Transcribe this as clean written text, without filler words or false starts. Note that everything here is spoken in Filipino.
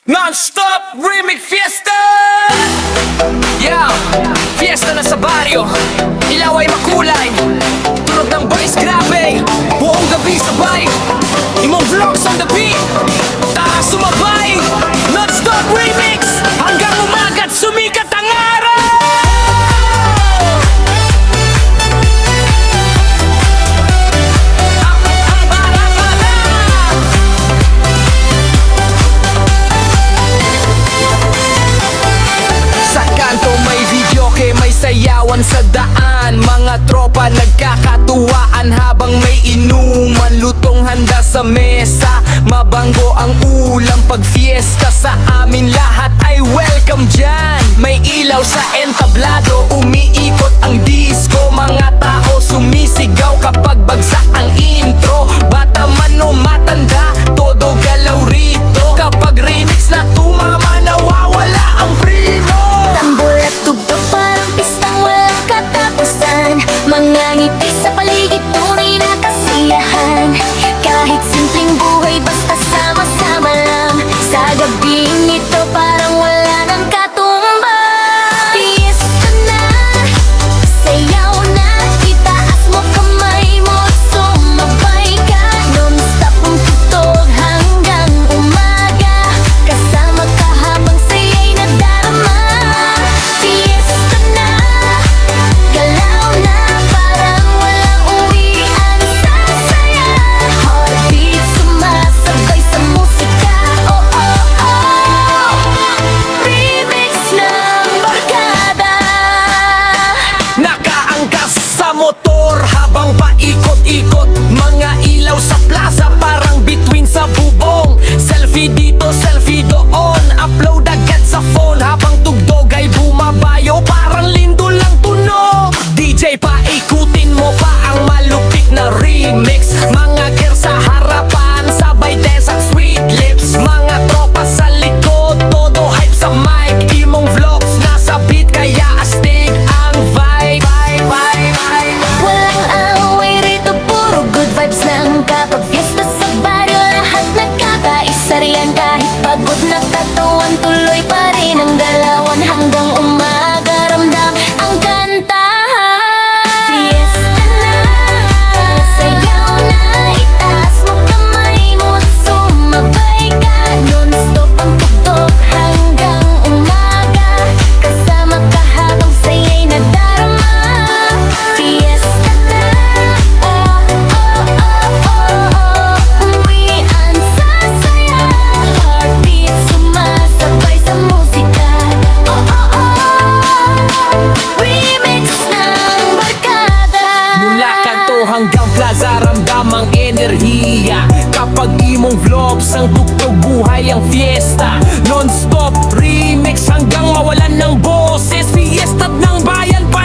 Non-stop remix fiesta! Yeah, fiesta na sa baryo. Ilaw ay makulay, tunog ng bass grabe. Buong gabi sabay, imong vlogs on the beat. Taas sumabay, non-stop remix. Hanggang umaga't sumikat ang araw. May sayawan sa daan, mga tropa nagkakatuwaan habang may inuman, lutong handa sa mesa, mabango ang ulam pag fiesta. Sa amin lahat ay welcome dyan. May ilaw sa entablado, umiikot ang disco, mga tao sumisigaw kapag bagsak ang intro. Bata man o matanda, todo galaw rito. Kapag remix na tumama, nawawala ang primo. Tambol at tugtog parang pistang walang katapusan. Mga ngiti sa paligid, tunay na kasiyahan. Kahit simpleng buhay, basta sama-sama lang. Sa gabing ito parang wala nang katumbas. Fiesta na, sayaw na, itaas mo kamay mo, sumabay ka. Non-stop ang tugtog hanggang umaga, kasama ka habang saya'y nadarama. Fiesta na, galaw na, parang walang uwian sa saya. Heartbeat sumasabay sa musika, oh oh oh. Remix ng barkada. Nakaangkas sa motor habang paikot-ikot, mga ilaw sa plaza parang bituin sa bubong. Selfie dito, selfie doon, upload agad sa phone habang tugtog ay bumabayo, parang lindol lang tunog. DJ paikutin mo pa ang malupit na remix. Mga gear sa harapan, sabay dance at sweet lips. Mga tropa sa likod, todo hype sa mic. Imong vlogs nasa beat, kaya astig ang vibe. Walang away rito, puro good vibes lang. Kapag fiesta sa baryo, lahat nagkakaisa riyan. Kahit pagod na katawan, tuloy pa rin ang galawan hanggang umaga. Ramdam ang kantahan. Fiesta na, sayaw na, itaas mo kamay mo, sumabay ka. Non-stop ang tugtog hanggang umaga, kasama ka habang saya'y nadarama. Fiesta na, oh oh oh oh, uwian sa saya. Heartbeat sumasabay sa musika, oh oh oh. Remix ng barkada. Mula kanto hanggang plaza, ramdam ang enerhiya. Kapag imong vlogs ang tugtog, buhay ang fiesta. Non-stop remix hanggang mawalan ng boses. Fiesta ng bayan pa